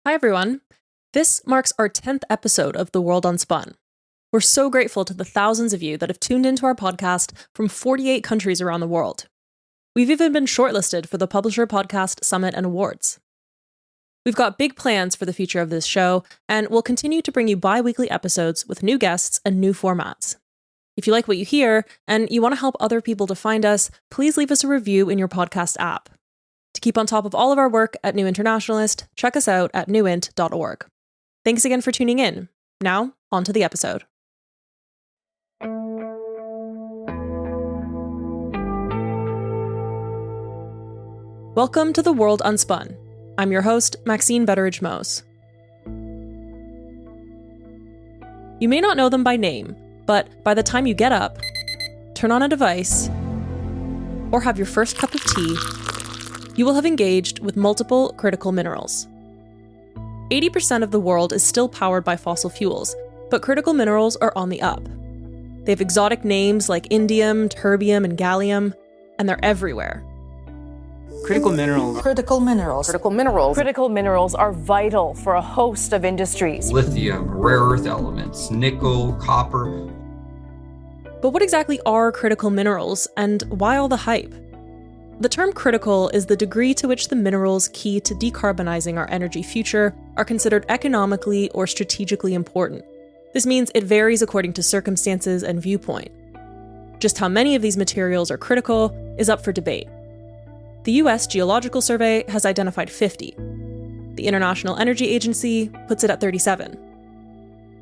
Hi, everyone. This marks our 10th episode of The World Unspun. We're so grateful to the thousands of you that have tuned into our podcast from 48 countries around the world. We've even been shortlisted for the Publisher Podcast Summit and Awards. We've got big plans for the future of this show, and we'll continue to bring you bi-weekly episodes with new guests and new formats. If you like what you hear, and you want to help other people to find us, please leave us a review in your podcast app. To keep on top of all of our work at New Internationalist, check us out at newint.org. Thanks again for tuning in. Now, on to the episode. Welcome to The World Unspun. I'm your host, Maxine Betteridge-Moes. You may not know them by name, but by the time you get up, turn on a device, or have your first cup of tea, you will have engaged with multiple critical minerals. 80% of the world is still powered by fossil fuels, but critical minerals are on the up. They have exotic names like indium, terbium, and gallium, and they're everywhere. Critical minerals. Critical minerals. Critical minerals. Critical minerals are vital for a host of industries. Lithium, rare earth elements, nickel, copper. But what exactly are critical minerals, and why all the hype? The term critical is the degree to which the minerals key to decarbonizing our energy future are considered economically or strategically important. This means it varies according to circumstances and viewpoint. Just how many of these materials are critical is up for debate. The US Geological Survey has identified 50. The International Energy Agency puts it at 37.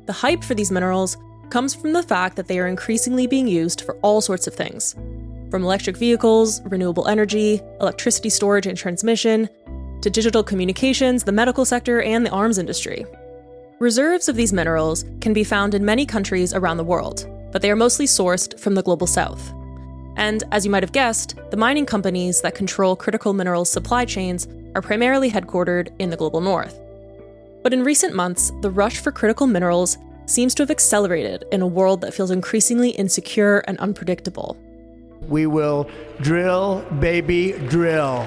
The hype for these minerals comes from the fact that they are increasingly being used for all sorts of things, from electric vehicles, renewable energy, electricity storage and transmission, to digital communications, the medical sector, and the arms industry. Reserves of these minerals can be found in many countries around the world, but they are mostly sourced from the global south. And as you might have guessed, the mining companies that control critical minerals supply chains are primarily headquartered in the global north. But in recent months, the rush for critical minerals seems to have accelerated in a world that feels increasingly insecure and unpredictable. We will drill, baby, drill.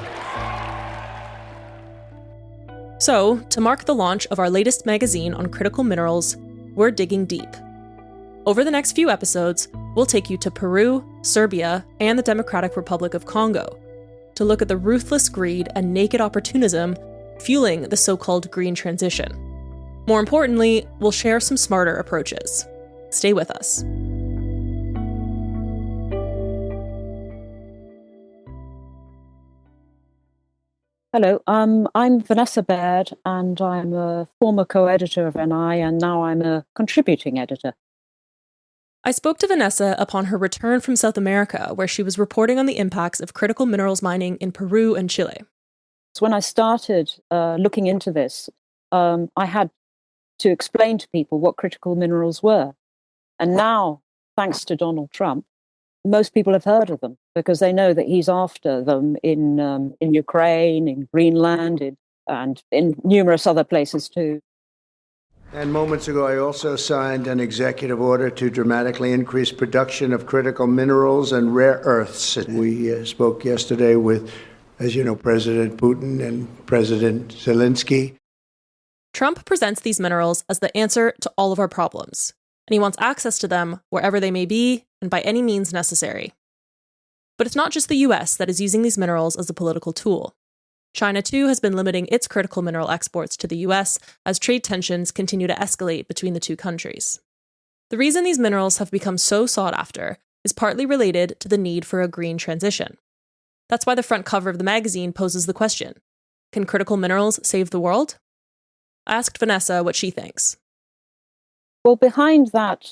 So, to mark the launch of our latest magazine on critical minerals, we're digging deep. Over the next few episodes, we'll take you to Peru, Serbia, and the Democratic Republic of Congo to look at the ruthless greed and naked opportunism fueling the so-called green transition. More importantly, we'll share some smarter approaches. Stay with us. Hello, I'm Vanessa Baird, and I'm a former co-editor of NI, and now I'm a contributing editor. I spoke to Vanessa upon her return from South America, where she was reporting on the impacts of critical minerals mining in Peru and Chile. So when I started looking into this, I had to explain to people what critical minerals were. And now, thanks to Donald Trump, most people have heard of them because they know that he's after them in Ukraine, in Greenland, and in numerous other places too. And moments ago, I also signed an executive order to dramatically increase production of critical minerals and rare earths. We spoke yesterday with, as you know, President Putin and President Zelensky. Trump presents these minerals as the answer to all of our problems, and he wants access to them wherever they may be and by any means necessary. But it's not just the US that is using these minerals as a political tool. China, too, has been limiting its critical mineral exports to the US as trade tensions continue to escalate between the two countries. The reason these minerals have become so sought after is partly related to the need for a green transition. That's why the front cover of the magazine poses the question, can critical minerals save the world? I asked Vanessa what she thinks. Well, behind that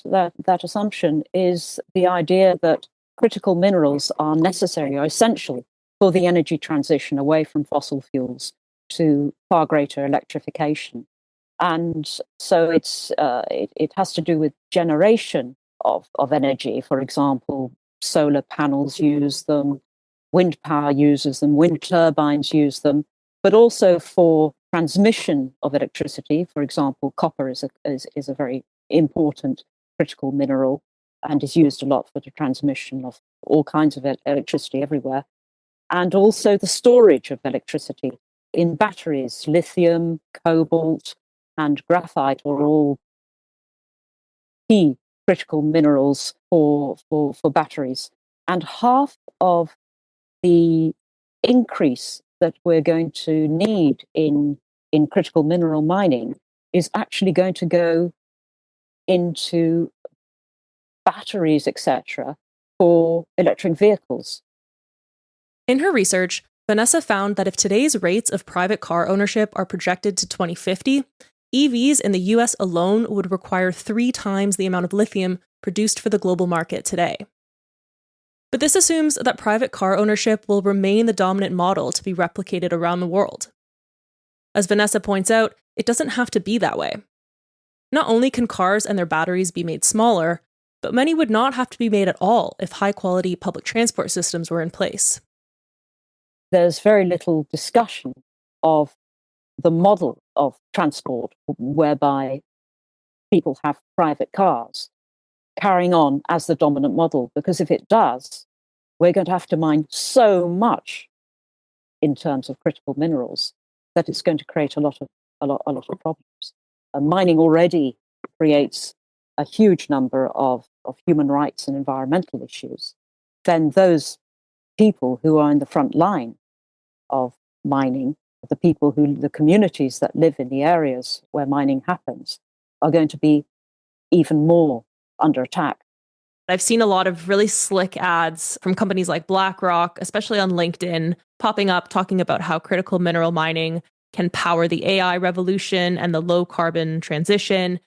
assumption is the idea that critical minerals are necessary or essential for the energy transition away from fossil fuels to far greater electrification. And so it has to do with generation of energy. For example, solar panels use them, wind power uses them, wind turbines use them, but also for transmission of electricity. For example, copper is a very important critical mineral and is used a lot for the transmission of all kinds of electricity everywhere. And also the storage of electricity in batteries, lithium, cobalt, and graphite are all key critical minerals for batteries. And half of the increase that we're going to need in critical mineral mining is actually going to go into batteries, etc., for electric vehicles. In her research, Vanessa found that if today's rates of private car ownership are projected to 2050, EVs in the US alone would require 3 times the amount of lithium produced for the global market today. But this assumes that private car ownership will remain the dominant model to be replicated around the world. As Vanessa points out, it doesn't have to be that way. Not only can cars and their batteries be made smaller, but many would not have to be made at all if high-quality public transport systems were in place. There's very little discussion of the model of transport whereby people have private cars carrying on as the dominant model, because if it does, we're going to have to mine so much in terms of critical minerals that it's going to create a lot of problems. Mining already creates a huge number of human rights and environmental issues. Then those people who are in the front line of mining, the communities that live in the areas where mining happens, are going to be even more under attack. I've seen a lot of really slick ads from companies like BlackRock, especially on LinkedIn, popping up talking about how critical mineral mining can power the AI revolution and the low carbon transition.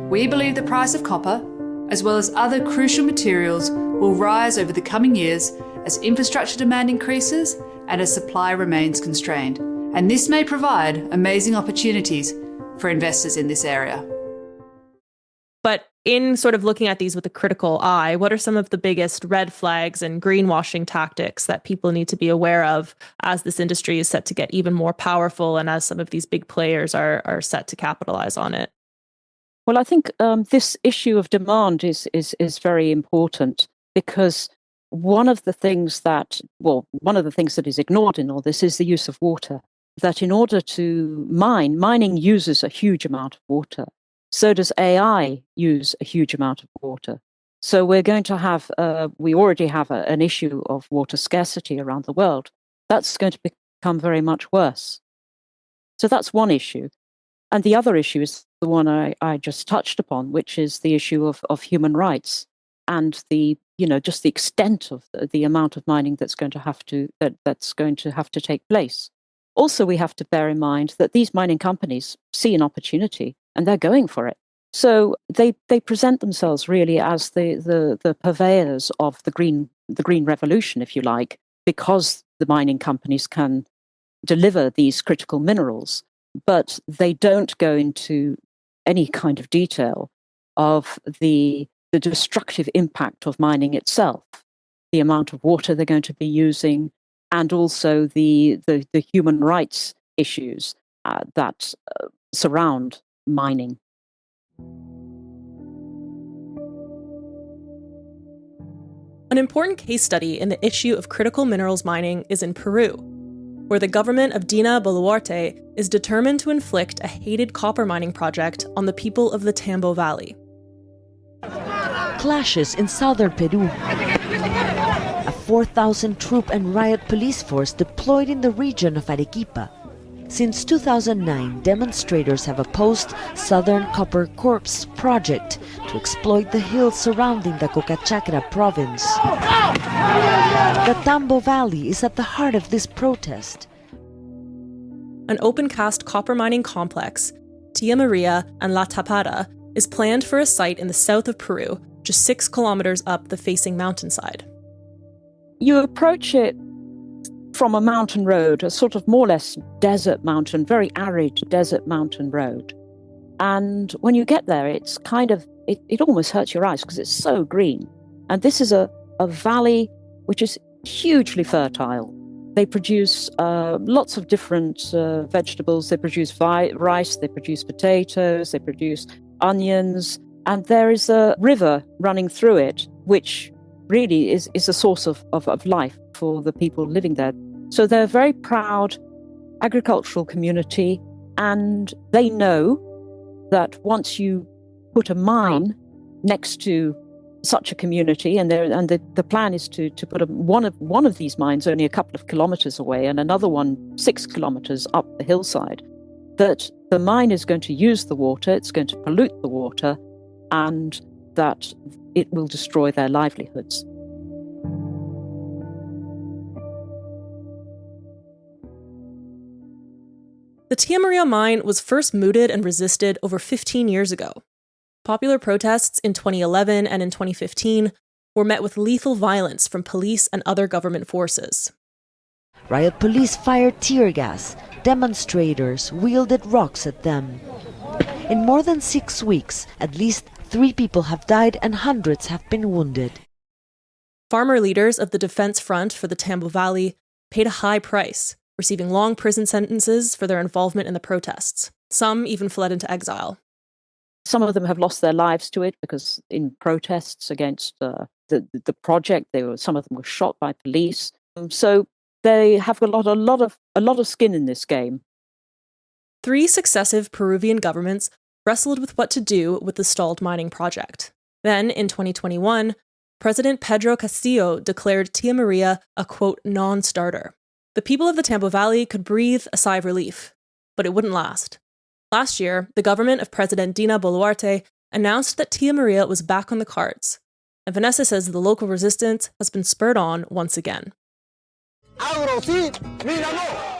We believe the price of copper, as well as other crucial materials, will rise over the coming years as infrastructure demand increases and as supply remains constrained. And this may provide amazing opportunities for investors in this area. But in sort of looking at these with a critical eye, what are some of the biggest red flags and greenwashing tactics that people need to be aware of as this industry is set to get even more powerful and as some of these big players are set to capitalize on it? Well, I think this issue of demand is very important, because one of the things that is ignored in all this is the use of water. That in order to mining uses a huge amount of water. So does AI use a huge amount of water. So we're going to have, we already have an issue of water scarcity around the world. That's going to become very much worse. So that's one issue. And the other issue is the one I just touched upon, which is the issue of human rights and just the extent of the amount of mining that's going to have to take place. Also, we have to bear in mind that these mining companies see an opportunity and they're going for it. So they present themselves really as the purveyors of the green revolution, if you like, because the mining companies can deliver these critical minerals, but they don't go into any kind of detail of the destructive impact of mining itself, the amount of water they're going to be using, and also the human rights issues that surround mining. An important case study in the issue of critical minerals mining is in Peru, where the government of Dina Boluarte is determined to inflict a hated copper mining project on the people of the Tambo Valley. Clashes in southern Peru. A 4,000 troop and riot police force deployed in the region of Arequipa. Since 2009, demonstrators have opposed Southern Copper Corp's project to exploit the hills surrounding the Cocachacra province. The Tambo Valley is at the heart of this protest. An open-cast copper mining complex, Tia Maria and La Tapada, is planned for a site in the south of Peru, just 6 kilometers up the facing mountainside. You approach it from a mountain road, a sort of more or less desert mountain, very arid desert mountain road. And when you get there, it's kind of, it almost hurts your eyes because it's so green. And this is a valley which is hugely fertile. They produce lots of different vegetables. They produce rice, they produce potatoes, they produce onions. And there is a river running through it, which really is a source of life for the people living there. So they're very proud agricultural community, and they know that once you put a mine next to such a community, and the plan is to put one of these mines only a couple of kilometers away and another one 6 kilometers up the hillside, that the mine is going to use the water, it's going to pollute the water, and that it will destroy their livelihoods. The Tia Maria mine was first mooted and resisted over 15 years ago. Popular protests in 2011 and in 2015 were met with lethal violence from police and other government forces. Riot police fired tear gas. Demonstrators wielded rocks at them. In more than 6 weeks, at least 3 people have died and hundreds have been wounded. Farmer leaders of the Defense Front for the Tambo Valley paid a high price, receiving long prison sentences for their involvement in the protests. Some even fled into exile. Some of them have lost their lives to it because in protests against the project, some of them were shot by police. So they have a lot of skin in this game. 3 successive Peruvian governments wrestled with what to do with the stalled mining project. Then, in 2021, President Pedro Castillo declared Tia Maria a, quote, non-starter. The people of the Tambo Valley could breathe a sigh of relief, but it wouldn't last. Last year, the government of President Dina Boluarte announced that Tia Maria was back on the cards, and Vanessa says the local resistance has been spurred on once again.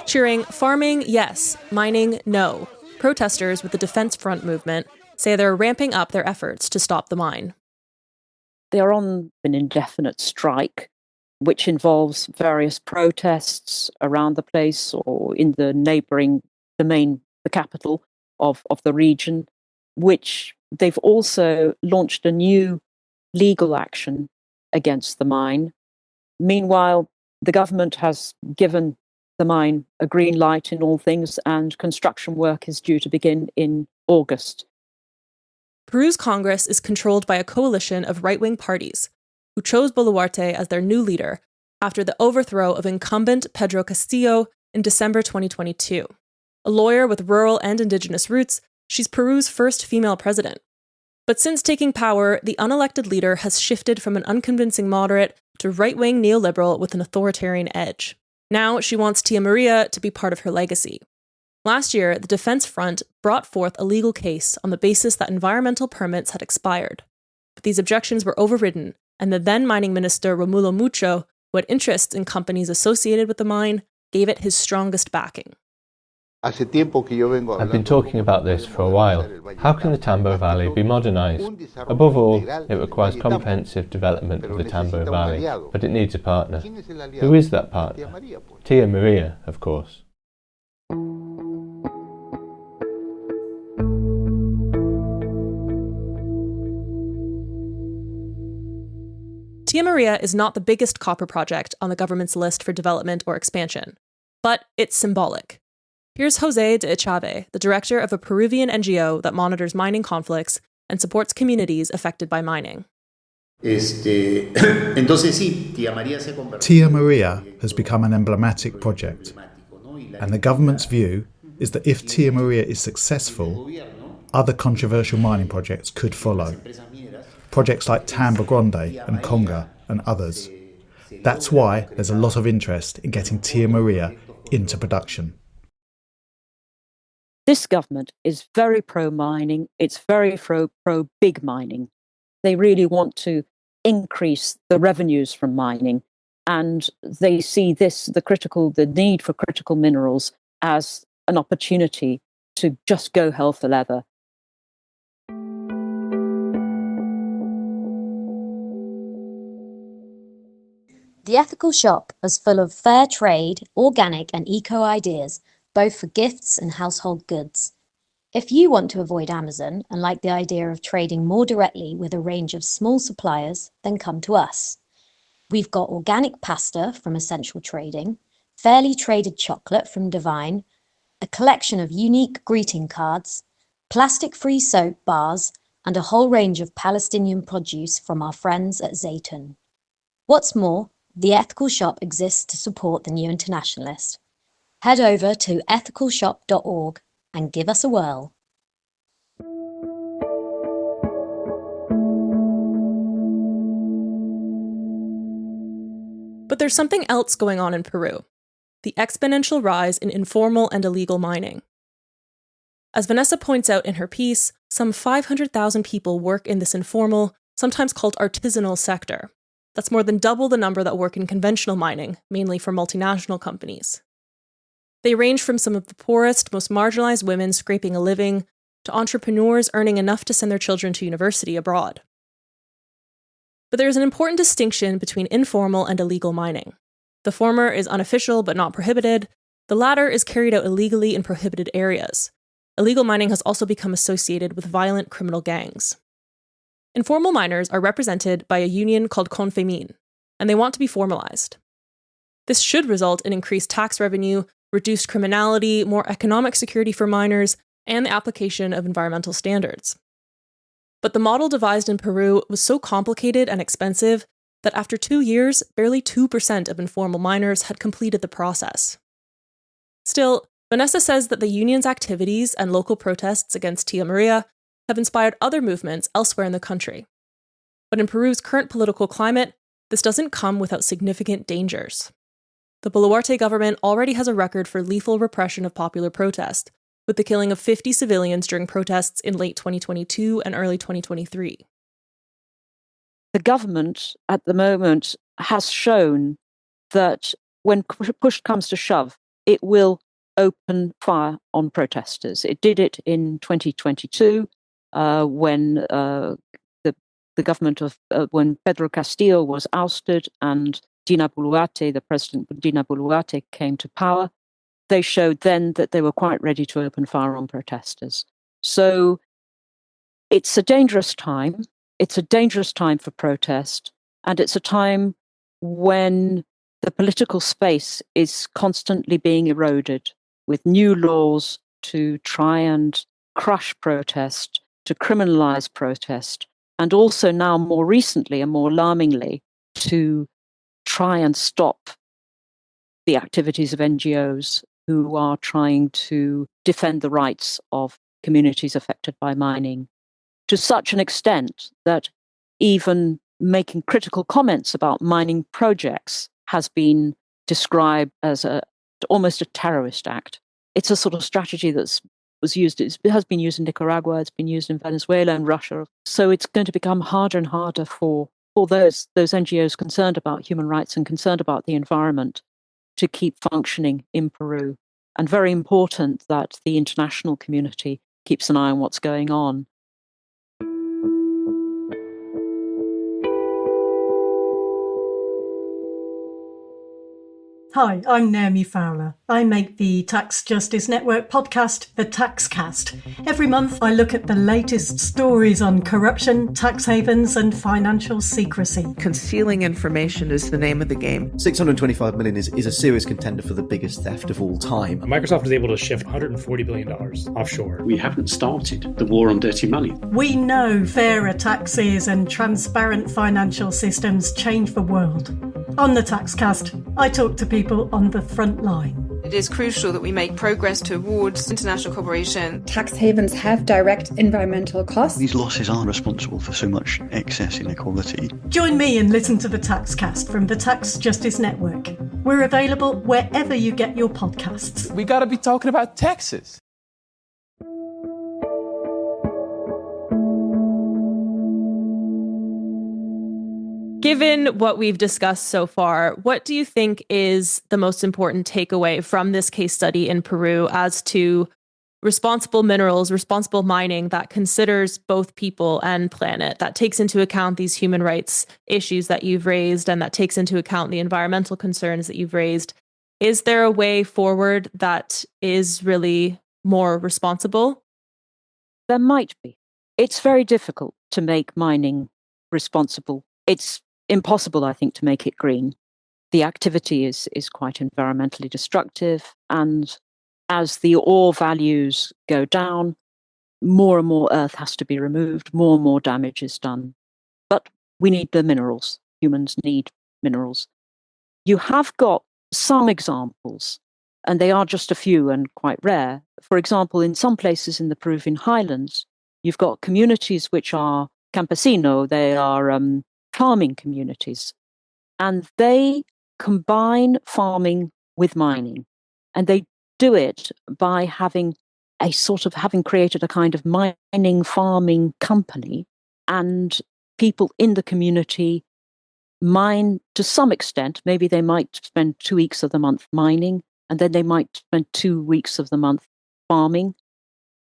Cheering farming, yes, mining, no. Protesters with the Defense Front movement say they're ramping up their efforts to stop the mine. They are on an indefinite strike, which involves various protests around the place or in the neighbouring domain, the capital of the region, which they've also launched a new legal action against the mine. Meanwhile, the government has given the mine a green light in all things, and construction work is due to begin in August. Peru's Congress is controlled by a coalition of right-wing parties who chose Boluarte as their new leader after the overthrow of incumbent Pedro Castillo in December 2022. A lawyer with rural and indigenous roots, she's Peru's first female president. But since taking power, the unelected leader has shifted from an unconvincing moderate to right-wing neoliberal with an authoritarian edge. Now she wants Tia Maria to be part of her legacy. Last year, the Defense Front brought forth a legal case on the basis that environmental permits had expired. But these objections were overridden, and the then mining minister Romulo Mucho, who had interests in companies associated with the mine, gave it his strongest backing. I've been talking about this for a while. How can the Tambo Valley be modernised? Above all, it requires comprehensive development of the Tambo Valley, but it needs a partner. Who is that partner? Tia Maria, of course. Tia Maria is not the biggest copper project on the government's list for development or expansion, but it's symbolic. Here's Jose de Echave, the director of a Peruvian NGO that monitors mining conflicts and supports communities affected by mining. Tia Maria has become an emblematic project, and the government's view is that if Tia Maria is successful, other controversial mining projects could follow. Projects like Tambo Grande and Conga and others. That's why there's a lot of interest in getting Tia Maria into production. This government is very pro-mining. It's very pro-big mining. They really want to increase the revenues from mining, and they see the need for critical minerals as an opportunity to just go hell for leather. The Ethical Shop is full of fair trade, organic and eco ideas, both for gifts and household goods. If you want to avoid Amazon and like the idea of trading more directly with a range of small suppliers, then come to us. We've got organic pasta from Essential Trading, fairly traded chocolate from Divine, a collection of unique greeting cards, plastic-free soap bars, and a whole range of Palestinian produce from our friends at Zaytun. What's more, the Ethical Shop exists to support the New Internationalist. Head over to ethicalshop.org and give us a whirl. But there's something else going on in Peru: the exponential rise in informal and illegal mining. As Vanessa points out in her piece, some 500,000 people work in this informal, sometimes called artisanal sector. That's more than double the number that work in conventional mining, mainly for multinational companies. They range from some of the poorest, most marginalized women scraping a living, to entrepreneurs earning enough to send their children to university abroad. But there is an important distinction between informal and illegal mining. The former is unofficial but not prohibited. The latter is carried out illegally in prohibited areas. Illegal mining has also become associated with violent criminal gangs. Informal miners are represented by a union called Confemin, and they want to be formalized. This should result in increased tax revenue, reduced criminality, more economic security for miners, and the application of environmental standards. But the model devised in Peru was so complicated and expensive that after 2 years, barely 2% of informal miners had completed the process. Still, Vanessa says that the union's activities and local protests against Tia Maria have inspired other movements elsewhere in the country. But in Peru's current political climate, this doesn't come without significant dangers. The Boluarte government already has a record for lethal repression of popular protest, with the killing of 50 civilians during protests in late 2022 and early 2023. The government at the moment has shown that when push comes to shove, it will open fire on protesters. It did it in 2022 when the government of when Pedro Castillo was ousted and Dina Boluarte, the president Dina Boluarte, came to power. They showed then that they were quite ready to open fire on protesters. So it's a dangerous time. It's a dangerous time for protest, and it's a time when the political space is constantly being eroded with new laws to try and crush protest, to criminalize protest, and also now more recently and more alarmingly to try and stop the activities of NGOs who are trying to defend the rights of communities affected by mining, to such an extent that even making critical comments about mining projects has been described as almost a terrorist act. It's a sort of strategy that has been used in Nicaragua, it's been used in Venezuela and Russia. So it's going to become harder and harder for those NGOs concerned about human rights and concerned about the environment to keep functioning in Peru. And very important that the international community keeps an eye on what's going on. Hi, I'm Naomi Fowler. I make the Tax Justice Network podcast, The Taxcast. Every month I look at the latest stories on corruption, tax havens and financial secrecy. Concealing information is the name of the game. $625 million is a serious contender for the biggest theft of all time. Microsoft was able to shift $140 billion offshore. We haven't started the war on dirty money. We know fairer taxes and transparent financial systems change the world. On the Taxcast, I talk to people on the front line. It is crucial that we make progress towards international cooperation. Tax havens have direct environmental costs. These losses are responsible for so much excess inequality. Join me and listen to the Taxcast from the Tax Justice Network. We're available wherever you get your podcasts. We gotta be talking about taxes. Given what we've discussed so far, what do you think is the most important takeaway from this case study in Peru as to responsible minerals, responsible mining that considers both people and planet, that takes into account these human rights issues that you've raised and that takes into account the environmental concerns that you've raised? Is there a way forward that is really more responsible? There might be. It's very difficult to make mining responsible. It's impossible, I think, to make it green. The activity is quite environmentally destructive, and as the ore values go down, more and more earth has to be removed, more and more damage is done. But we need the minerals. Humans need minerals. You have got some examples and they are just a few and quite rare. For example, in some places in the Peruvian highlands, you've got communities which are campesino, they are farming communities, and they combine farming with mining, and they do it by having created a kind of mining farming company, and people in the community mine to some extent. Maybe they might spend 2 weeks of the month mining, and then they might spend 2 weeks of the month farming,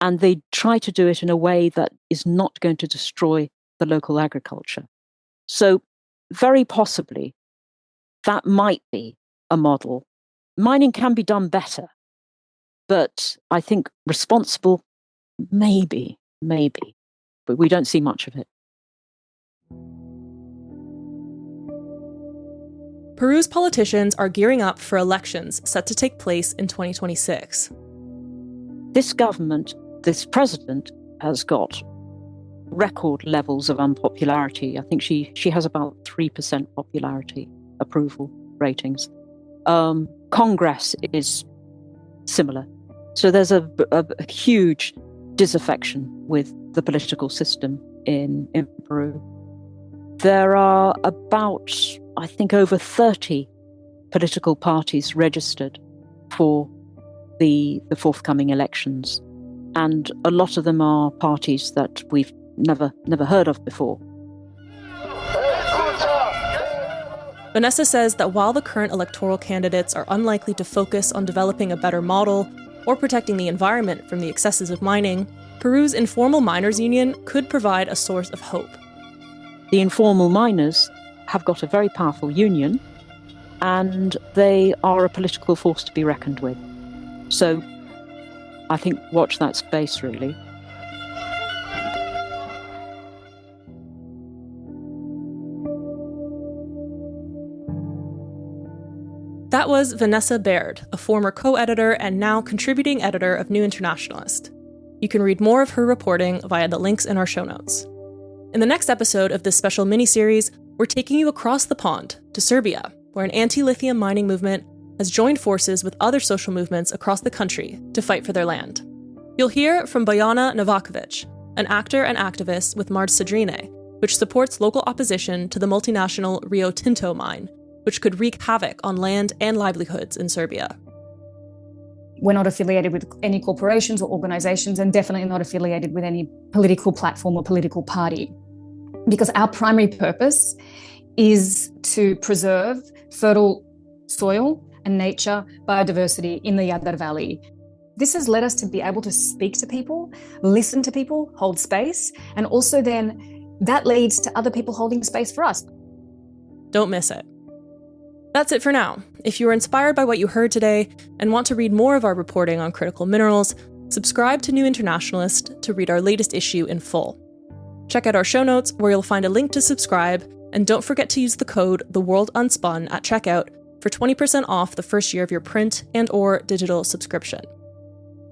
and they try to do it in a way that is not going to destroy the local agriculture. So very possibly that might be a model. Mining can be done better, but I think responsible, maybe, but we don't see much of it. Peru's politicians are gearing up for elections set to take place in 2026. This government, this president, has got record levels of unpopularity. I think she has about 3% popularity approval ratings. Congress is similar. So there's a huge disaffection with the political system in Peru. There are about, I think, over 30 political parties registered for the forthcoming elections. And a lot of them are parties that we've never heard of before. Vanessa says that while the current electoral candidates are unlikely to focus on developing a better model or protecting the environment from the excesses of mining, Peru's informal miners' union could provide a source of hope. The informal miners have got a very powerful union, and they are a political force to be reckoned with. So I think watch that space, really. That was Vanessa Baird, a former co-editor and now contributing editor of New Internationalist. You can read more of her reporting via the links in our show notes. In the next episode of this special miniseries, we're taking you across the pond to Serbia, where an anti-lithium mining movement has joined forces with other social movements across the country to fight for their land. You'll hear from Bojana Novakovic, an actor and activist with Mars Sadrine, which supports local opposition to the multinational Rio Tinto mine, which could wreak havoc on land and livelihoods in Serbia. We're not affiliated with any corporations or organizations, and definitely not affiliated with any political platform or political party, because our primary purpose is to preserve fertile soil and nature, biodiversity in the Jadar Valley. This has led us to be able to speak to people, listen to people, hold space, and also then that leads to other people holding space for us. Don't miss it. That's it for now. If you were inspired by what you heard today and want to read more of our reporting on critical minerals, subscribe to New Internationalist to read our latest issue in full. Check out our show notes where you'll find a link to subscribe, and don't forget to use the code TheWorldUnspun at checkout for 20% off the first year of your print and/or digital subscription.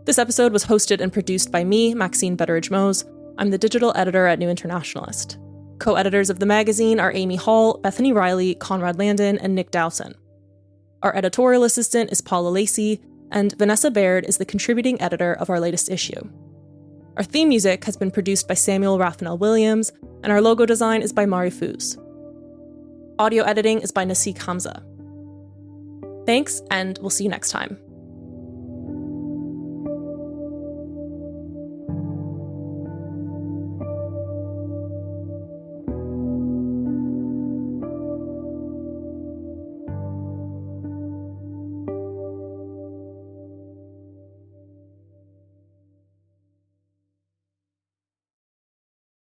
This episode was hosted and produced by me, Maxine Betteridge-Moes. I'm the digital editor at New Internationalist. Co-editors of the magazine are Amy Hall, Bethany Rielly, Conrad Landin, and Nick Dowson. Our editorial assistant is Paula Lacey, and Vanessa Baird is the contributing editor of our latest issue. Our theme music has been produced by Rafanell-Williams, and our logo design is by Fouz. Audio editing is by Nazik Hamza. Thanks, and we'll see you next time.